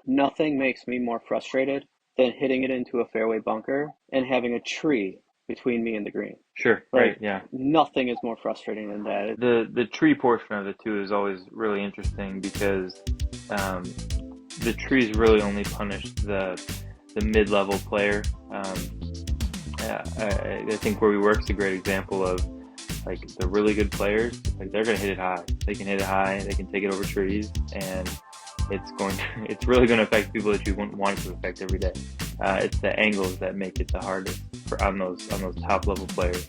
Nothing makes me more frustrated than hitting it into a fairway bunker and having a tree between me and the green. Sure, right, Like, yeah. nothing is more frustrating than that. The tree portion of it too is always really interesting because um, the trees really only punish the mid-level player. I think where we work is a great example of like the really good players. Like they're gonna hit it high. They can hit it high. They can take it over trees, and it's really going to affect people that you wouldn't want it to affect every day. It's the angles that make it the hardest for on those top level players.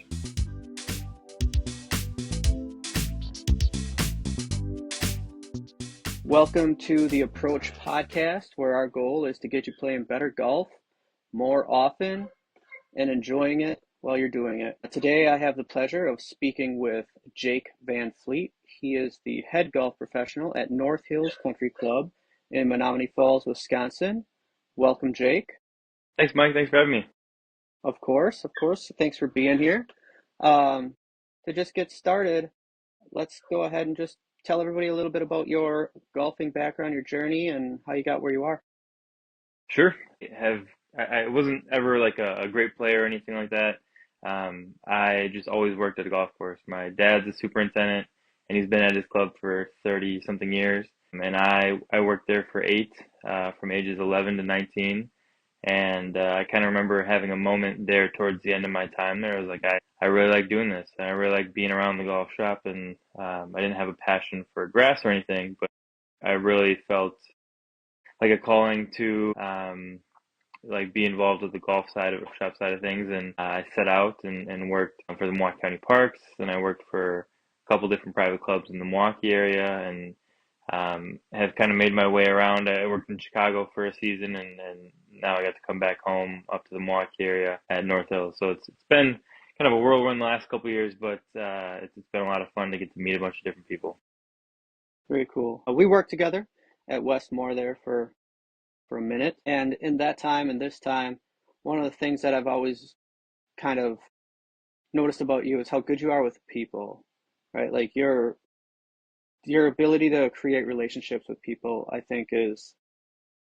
Welcome to the Approach Podcast, where our goal is to get you playing better golf more often and enjoying it while you're doing it. Today, I have the pleasure of speaking with Jake Van Fleet. He is the head golf professional at North Hills Country Club in Menomonee Falls, Wisconsin. Welcome, Jake. Thanks, Mike. Thanks for having me. Of course. Thanks for being here. Um, to just get started, let's go ahead and just tell everybody a little bit about your golfing background, your journey, and how you got where you are. Sure. I wasn't ever like a great player or anything like that. I just always worked at a golf course. My dad's a superintendent, and he's been at his club for 30 something years. And I worked there for eight, from ages 11 to 19. And I kind of remember having a moment there towards the end of my time there. I was like, I really like doing this, and I really like being around the golf shop. And I didn't have a passion for grass or anything, but I really felt like a calling to like be involved with the golf side of shop side of things. And I set out and worked for the Milwaukee County Parks, and I worked for a couple different private clubs in the Milwaukee area, and have kind of made my way around. I worked in Chicago for a season, and now I got to come back home up to the Milwaukee area at North Hills. So it's been kind of a whirlwind the last couple of years, but it's been a lot of fun to get to meet a bunch of different people. Very cool. We worked together at Westmore there for a minute, and in that time and this time, one of the things that I've always kind of noticed about you is how good you are with people, right? Like your ability to create relationships with people, I think, is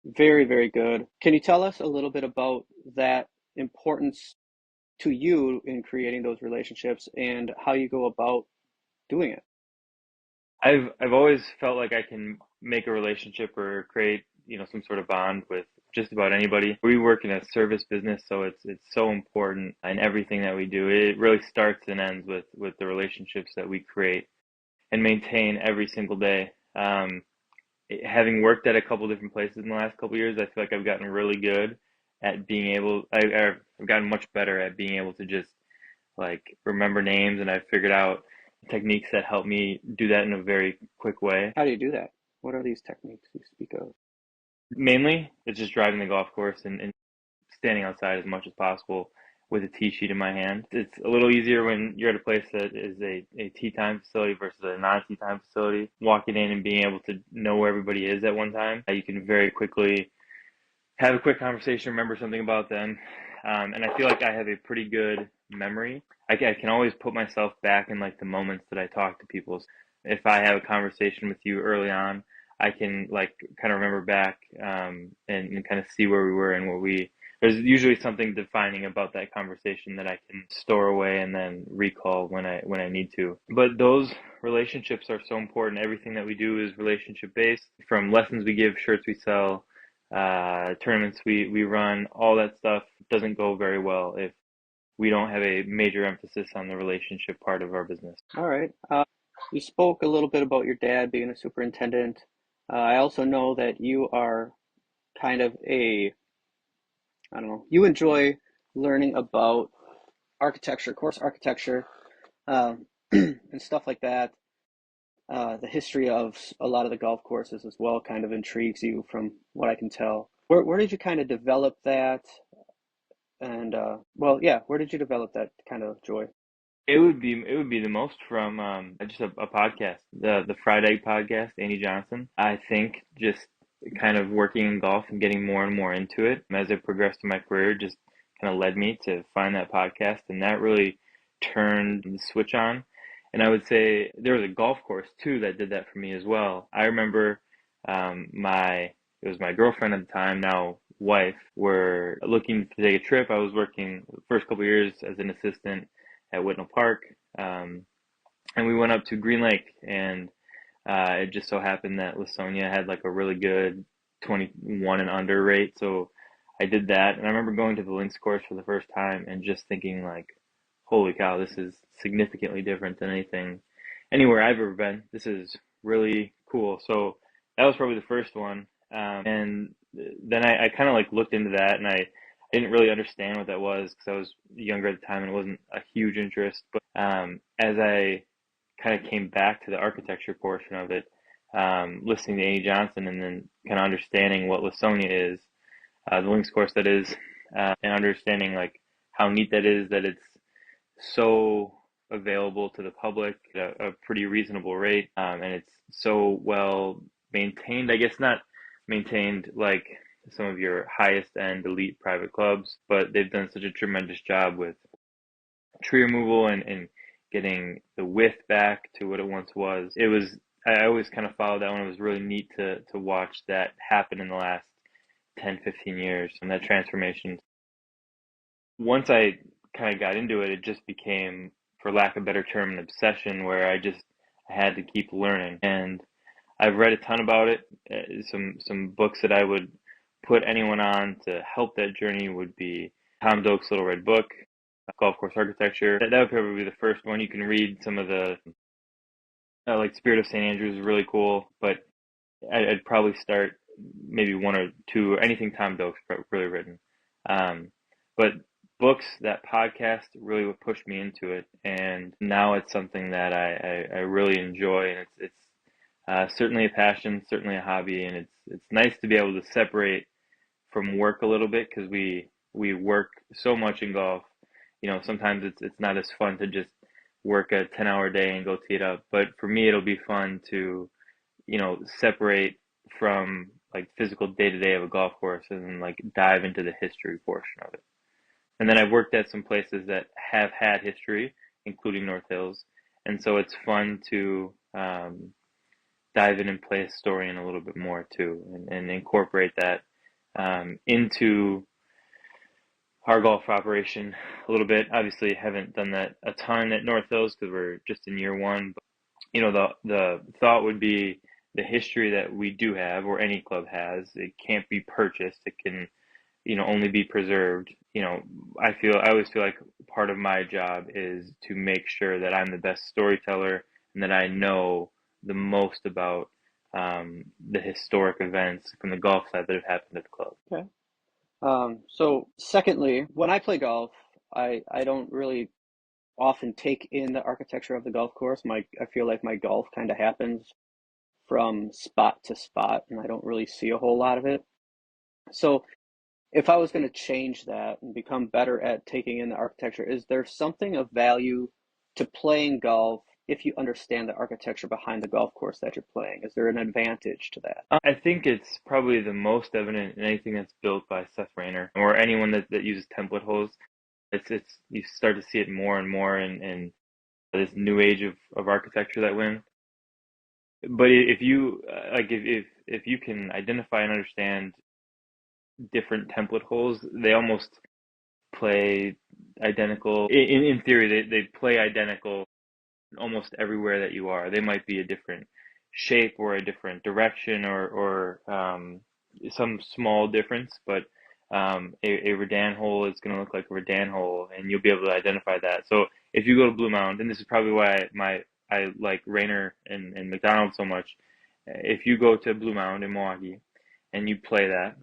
very, very good. Can you tell us a little bit about that importance to you in creating those relationships and how you go about doing it? I've always felt like I can make a relationship or create, some sort of bond with just about anybody. We work in a service business, so it's so important in everything that we do. It really starts and ends with the relationships that we create and maintain every single day. Having worked at a couple different places in the last couple of years, I feel like I've gotten really good at I've gotten much better at being able to just like remember names, and I've figured out techniques that help me do that in a very quick way. How do you do that? What are these techniques you speak of? Mainly, it's just driving the golf course and standing outside as much as possible with a tee sheet in my hand. It's a little easier when you're at a place that is a tee time facility versus a non-tee time facility. Walking in and being able to know where everybody is at one time, you can very quickly have a quick conversation, remember something about them. And I feel like I have a pretty good memory. I can always put myself back in like the moments that I talk to people. If I have a conversation with you early on, I can like kind of remember back, and kind of see where we were and there's usually something defining about that conversation that I can store away and then recall when I need to. But those relationships are so important. Everything that we do is relationship based, from lessons we give, shirts we sell, tournaments we run. All that stuff doesn't go very well if we don't have a major emphasis on the relationship part of our business. All right. You spoke a little bit about your dad being a superintendent. I also know that you are kind of I don't know, you enjoy learning about architecture, course architecture, um, and stuff like that. The history of a lot of the golf courses as well kind of intrigues you from what I can tell. Where did you kind of develop that? And well, yeah, where did you develop that kind of joy? It would be the most from just a podcast, the Fried Egg podcast, Andy Johnson. I think just kind of working in golf and getting more and more into it as I progressed in my career just kind of led me to find that podcast, and that really turned the switch on. And I would say there was a golf course too that did that for me as well. I remember my it was my girlfriend at the time, now wife, were looking to take a trip. I was working the first couple of years as an assistant at Whitnall Park, um, and we went up to Green Lake, and it just so happened that Lasonia had like a really good 21 and under rate, so I did that. And I remember going to the links course for the first time and just thinking like, holy cow, this is significantly different than anything anywhere I've ever been. This is really cool. So that was probably the first one. And then I kind of like looked into that, and I didn't really understand what that was because I was younger at the time and it wasn't a huge interest. But as I kind of came back to the architecture portion of it, listening to Amy Johnson and then kind of understanding what Lasonia is, the links course that is, and understanding like how neat that it's so available to the public at a pretty reasonable rate, and it's so well maintained. I guess not maintained like some of your highest end elite private clubs, but they've done such a tremendous job with tree removal and getting the width back to what it once was. I always kind of followed that one. It was really neat to watch that happen in the last 10, 15 years and that transformation. Once I kind of got into it, it just became, for lack of a better term, an obsession where I had to keep learning. And I've read a ton about it. Some books that I would put anyone on to help that journey would be Tom Doak's Little Red Book, Golf Course Architecture. That would probably be the first one. You can read some of the, like Spirit of St. Andrews is really cool, but I'd probably start maybe one or two, or anything Tom Doak's really written. But books, that podcast really what pushed me into it, and now it's something that I really enjoy, and it's certainly a passion, certainly a hobby, and it's nice to be able to separate from work a little bit because we work so much in golf. You know, sometimes it's not as fun to just work a 10-hour day and go tee it up. But for me, it'll be fun to, you know, separate from like physical day to day of a golf course and like dive into the history portion of it. And then I've worked at some places that have had history, including North Hills, and so it's fun to dive in and play a historian a little bit more too, and incorporate that into our golf operation a little bit. Obviously, haven't done that a ton at North Hills because we're just in year one. But, you know, the thought would be the history that we do have, or any club has, it can't be purchased. It can, you know, only be preserved. You know, I always feel like part of my job is to make sure that I'm the best storyteller and that I know the most about the historic events from the golf side that have happened at the club. Okay. So secondly, when I play golf, I don't really often take in the architecture of the golf course. I feel like my golf kind of happens from spot to spot, and I don't really see a whole lot of it. So if I was going to change that and become better at taking in the architecture, is there something of value to playing golf if you understand the architecture behind the golf course that you're playing? Is there an advantage to that? I think it's probably the most evident in anything that's built by Seth Rayner or anyone that uses template holes. It's you start to see it more and more in this new age of architecture that win. But if you like if you can identify and understand different template holes, they almost play identical. In theory, they play identical almost everywhere that you are. They might be a different shape or a different direction or some small difference, but a Redan hole is going to look like a Redan hole, and you'll be able to identify that. So if you go to Blue Mound, and this is probably why I like Rayner and McDonald so much. If you go to Blue Mound in Milwaukee and you play that,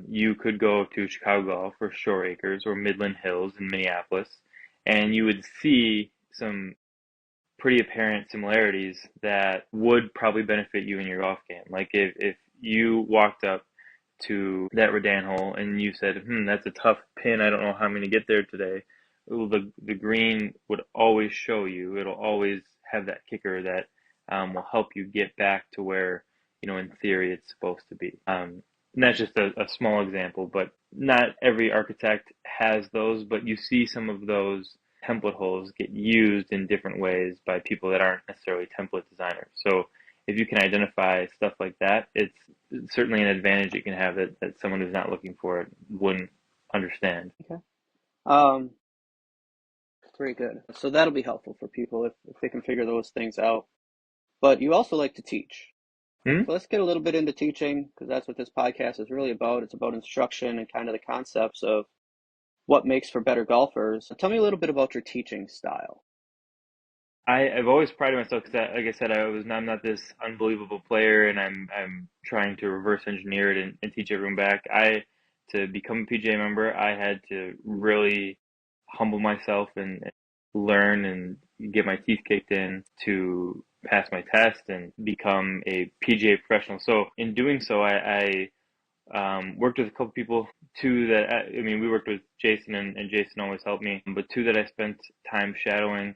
you could go to Chicago Golf or Shore Acres or Midland Hills in Minneapolis, and you would see some pretty apparent similarities that would probably benefit you in your golf game. Like if you walked up to that Redan hole and you said, that's a tough pin. I don't know how I'm going to get there today. Well, the green would always show you. It'll always have that kicker that will help you get back to where, you know, in theory it's supposed to be. And that's just a small example, but not every architect has those, but you see some of those template holes get used in different ways by people that aren't necessarily template designers. So if you can identify stuff like that, it's certainly an advantage you can have that someone who's not looking for it wouldn't understand. Okay. Um, Very good. So that'll be helpful for people if they can figure those things out. But you also like to teach. Hmm? So let's get a little bit into teaching because that's what this podcast is really about. It's about instruction and kind of the concepts of what makes for better golfers. So tell me a little bit about your teaching style. I've always prided myself because, like I said, I'm not this unbelievable player, and I'm trying to reverse engineer it and teach everyone back. To become a PGA member, I had to really humble myself and learn and get my teeth kicked in to pass my test and become a PGA professional. So in doing so, I worked with a couple people, two that I mean, we worked with Jason, and Jason always helped me. But two that I spent time shadowing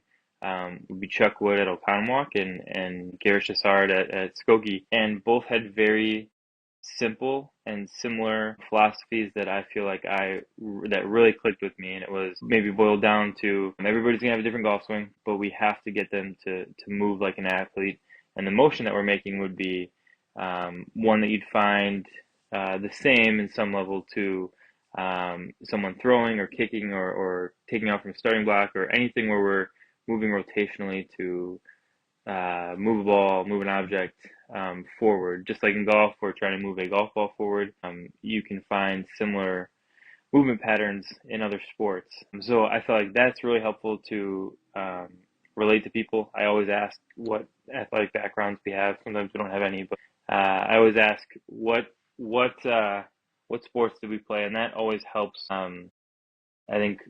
would be Chuck Wood at Oconomowoc and Garrett Chassard at Skokie, and both had very simple and similar philosophies that I feel like that really clicked with me, and it was maybe boiled down to everybody's gonna have a different golf swing, but we have to get them to move like an athlete, and the motion that we're making would be one that you'd find the same in some level to someone throwing or kicking or taking off from a starting block or anything where we're moving rotationally to move a ball, move an object forward. Just like in golf, we're trying to move a golf ball forward. You can find similar movement patterns in other sports. So I feel like that's really helpful to relate to people. I always ask what athletic backgrounds we have. Sometimes we don't have any, but I always ask what what sports do we play, and that always helps. I think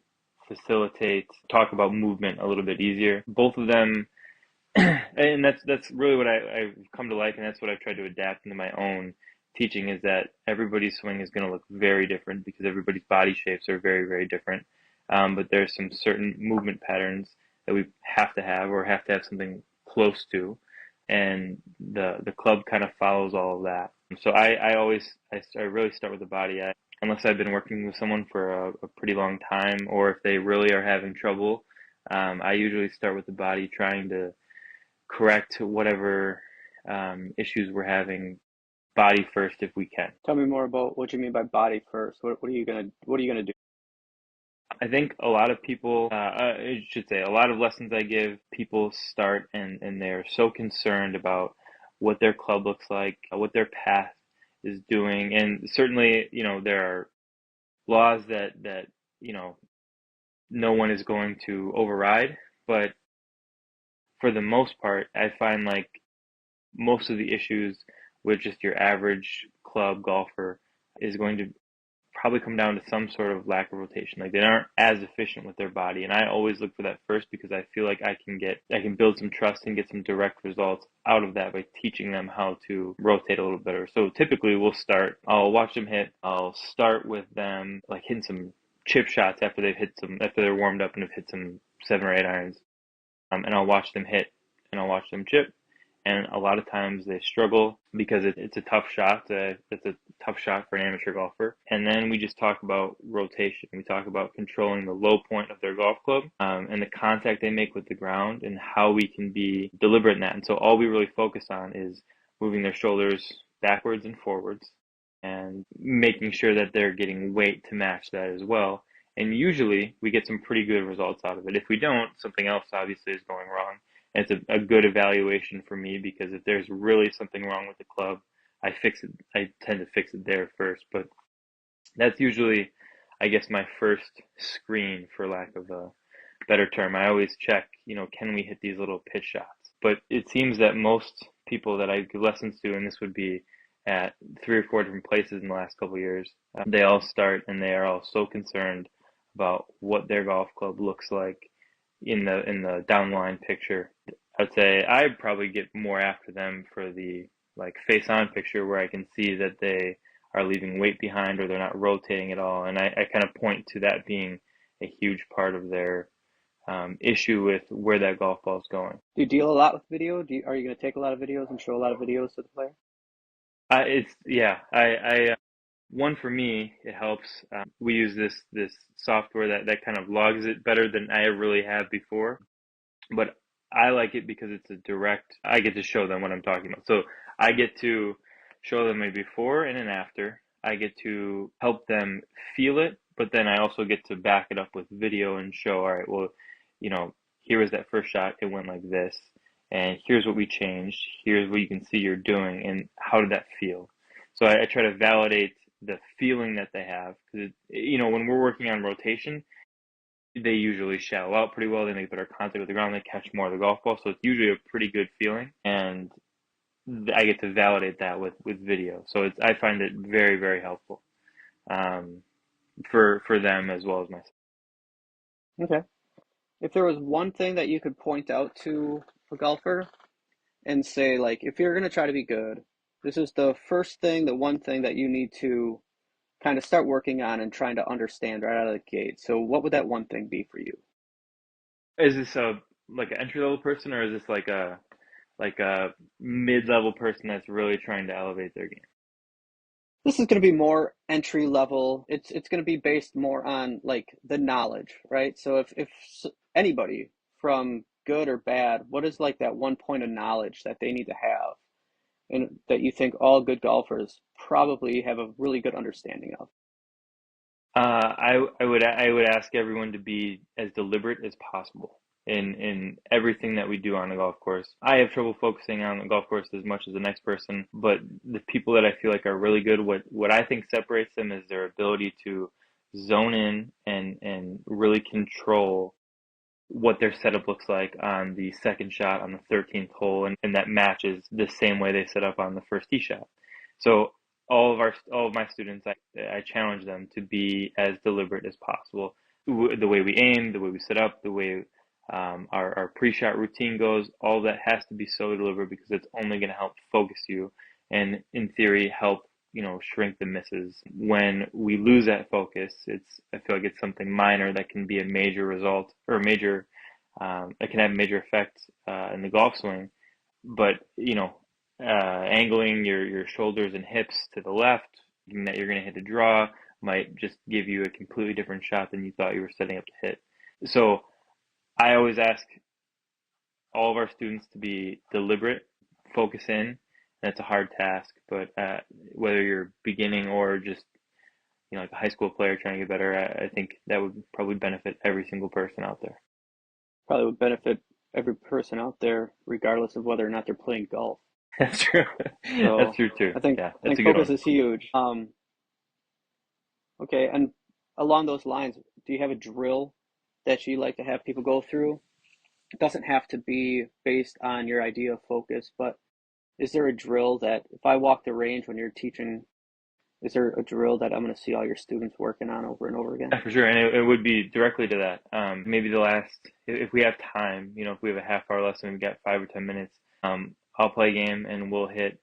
facilitate talk about movement a little bit easier. Both of them and that's really what I've come to like, and that's what I've tried to adapt into my own teaching is that everybody's swing is going to look very different because everybody's body shapes are very, very different. But there's some certain movement patterns that we have to have or have to have something close to, and the club kind of follows all of that. So I really start with the body. Unless I've been working with someone for a pretty long time, or if they really are having trouble, I usually start with the body, trying to correct whatever issues we're having body first if we can. Tell me more about what you mean by body first. What are you gonna do? I think a lot of people, I should say, a lot of lessons I give, people start and they're so concerned about what their club looks like, what their path is doing. And certainly, there are laws that, you know, no one is going to override. But for the most part, I find like most of the issues with just your average club golfer is going to probably come down to some sort of lack of rotation. Like they aren't as efficient with their body. And I always look for that first because I feel like I can build some trust and get some direct results out of that by teaching them how to rotate a little better. So typically I'll watch them hit. I'll start with them like hitting some chip shots after they're warmed up and have hit some 7 or 8 irons. And I'll watch them hit and I'll watch them chip. And a lot of times they struggle because it's a tough shot. It's a tough shot for an amateur golfer. And then we just talk about rotation. We talk about controlling the low point of their golf club and the contact they make with the ground and how we can be deliberate in that. And so all we really focus on is moving their shoulders backwards and forwards and making sure that they're getting weight to match that as well. And usually we get some pretty good results out of it. If we don't, something else obviously is going wrong. And it's a good evaluation for me because if there's really something wrong with the club, I tend to fix it there first. But that's usually, I guess, my first screen, for lack of a better term. I always check, can we hit these little pitch shots? But it seems that most people that I give lessons to, and this would be at 3 or 4 different places in the last couple of years, they all start and they are all so concerned about what their golf club looks like in the down the line picture. I'd say I'd probably get more after them for the like face on picture where I can see that they are leaving weight behind or they're not rotating at all. And I kind of point to that being a huge part of their issue with where that golf ball is going. Do you deal a lot with video? Are you gonna take a lot of videos and show a lot of videos to the player? It's yeah. I one for me it helps. We use this software that kind of logs it better than I really have before. But I like it because it's a direct, I get to show them what I'm talking about. So I get to show them a before and an after. I get to help them feel it, but then I also get to back it up with video and show, all right, well, you know, here was that first shot, it went like this, and here's what we changed, here's what you can see you're doing, and how did that feel? So I try to validate the feeling that they have, because, when we're working on rotation, they usually shallow out pretty well. They make better contact with the ground. They catch more of the golf ball, so it's usually a pretty good feeling. And I get to validate that with video, so I find it very very helpful um, for them as well as myself. Okay. If there was one thing that you could point out to a golfer and say, like, if you're going to try to be good, this is the first thing, the one thing that you need to kind of start working on and trying to understand right out of the gate. So, what would that one thing be for you? Is this a like an entry level person, or is this like a mid level person that's really trying to elevate their game? This is going to be more entry level. It's going to be based more on like the knowledge, right? So if anybody from good or bad, what is like that one point of knowledge that they need to have and that you think all good golfers probably have a really good understanding of? I would ask everyone to be as deliberate as possible in everything that we do on the golf course. I have trouble focusing on the golf course as much as the next person, but the people that I feel like are really good, what I think separates them is their ability to zone in and really control what their setup looks like on the second shot on the 13th hole, and that matches the same way they set up on the first tee shot. So all of my students, I challenge them to be as deliberate as possible. The way we aim, the way we set up, the way our pre-shot routine goes, all that has to be so deliberate because it's only going to help focus you and in theory help shrink the misses. When we lose that focus, I feel like it's something minor that can be a major result or a major that can have a major effect in the golf swing. But angling your shoulders and hips to the left, thinking that you're going to hit a draw, might just give you a completely different shot than you thought you were setting up to hit. So I always ask all of our students to be deliberate, focus in. That's a hard task, but whether you're beginning or just like a high school player trying to get better, I think that would probably benefit every single person out there. Probably would benefit every person out there, regardless of whether or not they're playing golf. That's true. That's So true too. I think Yeah, I that's think a good focus one. is huge. Okay, and along those lines, do you have a drill that you like to have people go through? It doesn't have to be based on your idea of focus, but is there a drill that if I walk the range when you're teaching, is there a drill that I'm going to see all your students working on over and over again? Yeah, for sure, and it would be directly to that. Maybe the last, if we have time, if we have a half-hour lesson, we've got 5 or 10 minutes. I'll play a game and we'll hit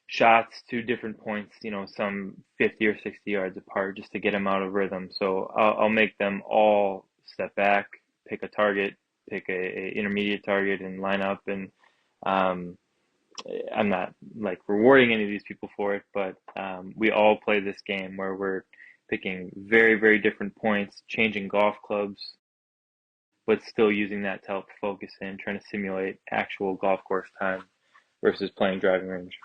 shots to different points, some 50 or 60 yards apart, just to get them out of rhythm. So I'll make them all step back, pick a target, pick a intermediate target, and line up. And um, I'm not like rewarding any of these people for it, but we all play this game where we're picking very, very different points, changing golf clubs, but still using that to help focus in, trying to simulate actual golf course time versus playing driving range.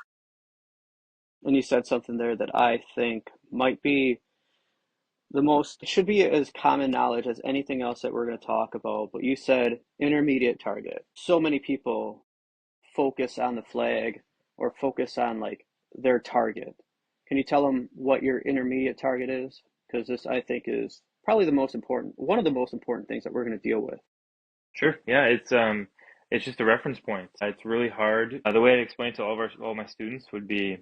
And you said something there that I think might be the most, it should be as common knowledge as anything else that we're going to talk about. But you said intermediate target. So many people focus on the flag or focus on like their target. Can you tell them what your intermediate target is? Because this, I think, is probably the most important, one of the most important things that we're going to deal with. Sure. Yeah, it's just a reference point. It's really hard. The way I explain it to all my students would be,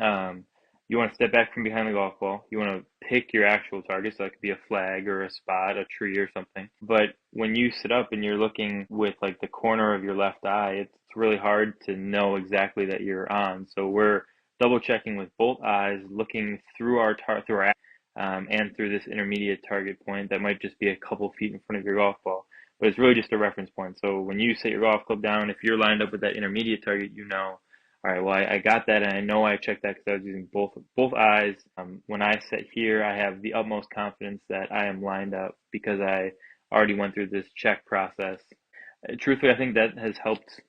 um, you want to step back from behind the golf ball. You want to pick your actual target, so that could be a flag or a spot, a tree or something. But when you sit up and you're looking with like the corner of your left eye, it's really hard to know exactly that you're on. So we're double checking with both eyes, looking through our and through this intermediate target point that might just be a couple feet in front of your golf ball. But it's really just a reference point. So when you set your golf club down, if you're lined up with that intermediate target, all right, well, I got that, and I know I checked that because I was using both eyes. When I sit here, I have the utmost confidence that I am lined up because I already went through this check process. Truthfully, I think that has helped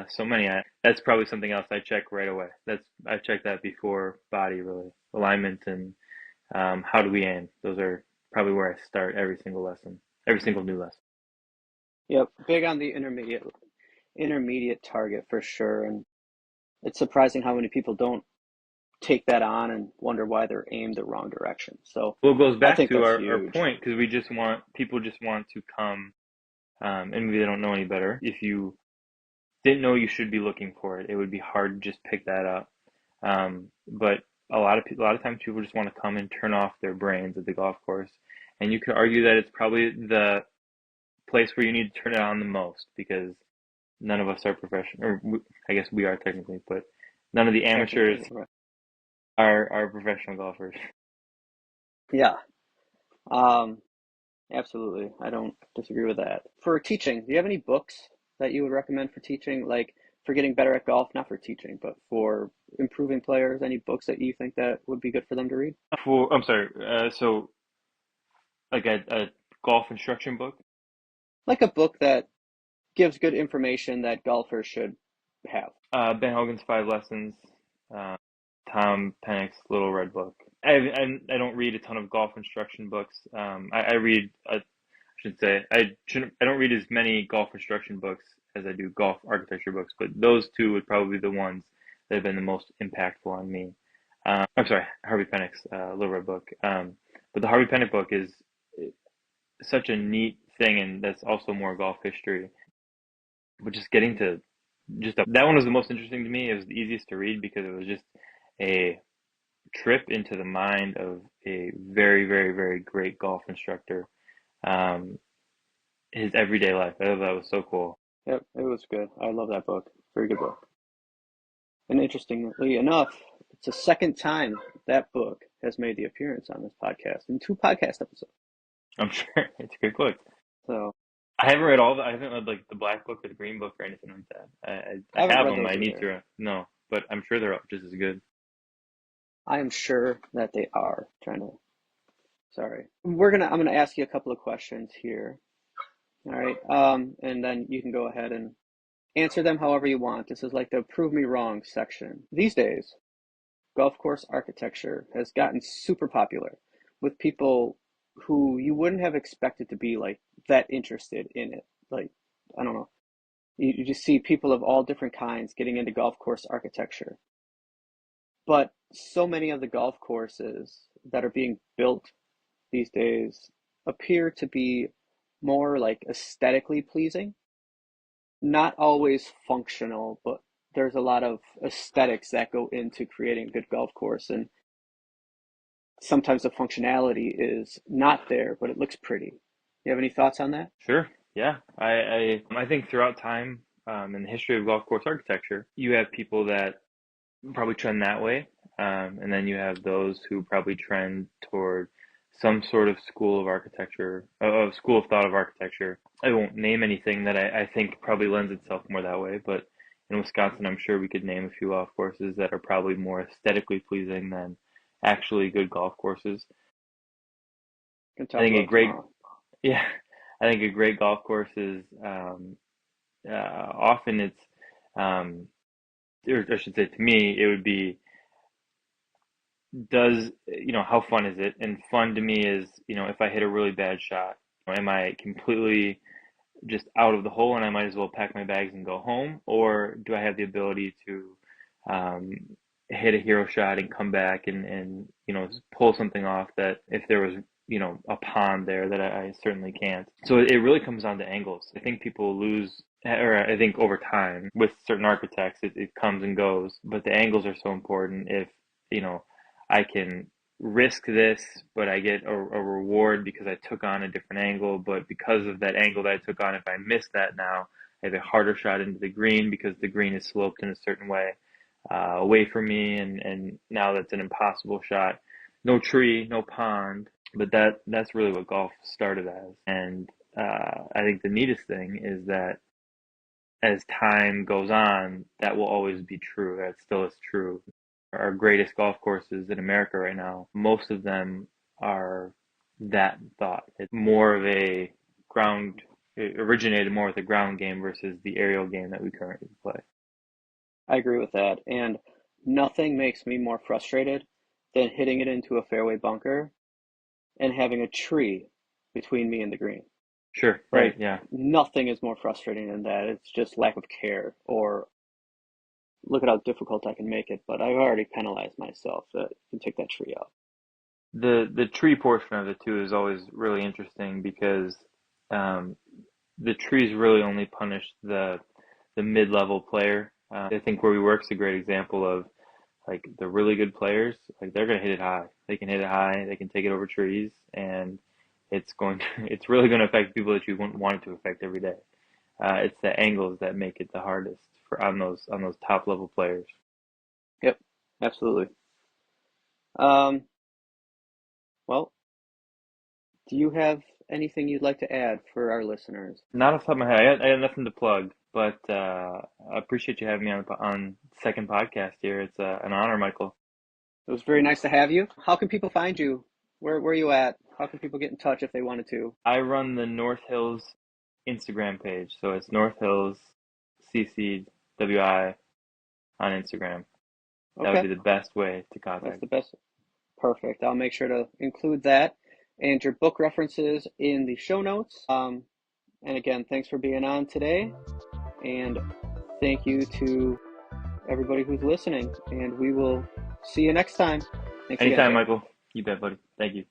so many. That's probably something else I check right away. I check that before body really alignment and how do we aim. Those are probably where I start every single lesson, every single new lesson. Yep, big on the intermediate target for sure. And it's surprising how many people don't take that on and wonder why they're aimed the wrong direction. So Well, it goes I back think to that's our huge. point because we just want people just want to come and maybe they don't know any better. If you didn't know you should be looking for it, it would be hard to just pick that up. But a lot of times people just want to come and turn off their brains at the golf course, and you could argue that it's probably the place where you need to turn it on the most because none of us are professional, or I guess we are technically, but none of the amateurs Technically, right. are professional golfers. Yeah, um, absolutely. I don't disagree with that. For teaching, do you have any books that you would recommend for teaching, like for getting better at golf, not for teaching, but for improving players? Any books that you think that would be good for them to read? I'm sorry, so like a golf instruction book. Like a book that gives good information that golfers should have. Ben Hogan's Five Lessons, uh, Tom Penick's Little Red Book. I don't read a ton of golf instruction books. I read, I should say, I don't read as many golf instruction books as I do golf architecture books, but those two would probably be the ones that have been the most impactful on me. I'm sorry, Harvey Penick's Little Red Book. But the Harvey Penick book is such a neat thing, and that's also more golf history. But just getting to that one was the most interesting to me. It was the easiest to read because it was just a trip into the mind of a very, very, very great golf instructor. Um, his everyday life. I thought that was so cool. Yep, it was good. I love that book. Very good book. And interestingly enough, it's the second time that book has made the appearance on this podcast in two podcast episodes. I'm sure it's a great book. So I haven't read like the black book or the green book or anything like that. I I haven't have read them. I those need either. to no, but I'm sure they're just as good. I am sure that they are trying to. Sorry, I'm gonna ask you a couple of questions here. All right, and then you can go ahead and answer them however you want. This is like the prove me wrong section. These days, golf course architecture has gotten super popular with people who you wouldn't have expected to be like that interested in it. Like, I don't know. You just see people of all different kinds getting into golf course architecture. But so many of the golf courses that are being built these days appear to be more like aesthetically pleasing, not always functional, but there's a lot of aesthetics that go into creating a good golf course. And sometimes the functionality is not there, but it looks pretty. You have any thoughts on that? Sure. Yeah. I think throughout time, in the history of golf course architecture, you have people that probably trend that way. And then you have those who probably trend toward some sort of school of architecture, school of thought of architecture. I won't name anything that I think probably lends itself more that way, but in Wisconsin, I'm sure we could name a few golf courses that are probably more aesthetically pleasing than actually good golf courses. We can I talk think a about it great, tomorrow. yeah, I think a great golf course is often it's, or I should say to me, it would be how fun is it? And fun to me is, if I hit a really bad shot, am I completely just out of the hole and I might as well pack my bags and go home? Or do I have the ability to um, hit a hero shot and come back and pull something off that if there was, a pond there that I certainly can't. So it really comes down to angles. I think people lose, or I think over time with certain architects, it comes and goes, but the angles are so important. If, you know, I can risk this, but I get a reward because I took on a different angle. But because of that angle that I took on, if I miss that now, I have a harder shot into the green because the green is sloped in a certain way away from me, and now that's an impossible shot. No tree, no pond, but that's really what golf started as. And I think the neatest thing is that as time goes on, that will always be true. That still is true. Our greatest golf courses in America right now, most of them are that thought. It's more of a ground. it originated more with the ground game versus the aerial game that we currently play. I agree with that. And nothing makes me more frustrated than hitting it into a fairway bunker and having a tree between me and the green. Sure, right, Like, yeah. nothing is more frustrating than that. It's just lack of care, or look at how difficult I can make it, but I've already penalized myself. You can take that tree out. The tree portion of it too is always really interesting because um, the trees really only punish the mid-level player. I think where we work is a great example of like the really good players, like they're gonna hit it high. They can hit it high, they can take it over trees, and it's really gonna affect people that you wouldn't want it to affect every day. It's the angles that make it the hardest for on those top level players. Yep, absolutely. Um, well, do you have anything you'd like to add for our listeners? Not off the top of my head, I had nothing to plug, but I appreciate you having me on second podcast here. It's an honor, Michael. It was very nice to have you. How can people find you? Where are you at? How can people get in touch if they wanted to? I run the North Hills Instagram page, so it's North Hills CCWI on Instagram. That would Okay, be the best way to that's contact. the best. Perfect. I'll make sure to include that and your book references in the show notes. And again, thanks for being on today. And thank you to everybody who's listening. And we will see you next time. Thanks again, Anytime, Jeff. Michael. You bet, buddy. Thank you.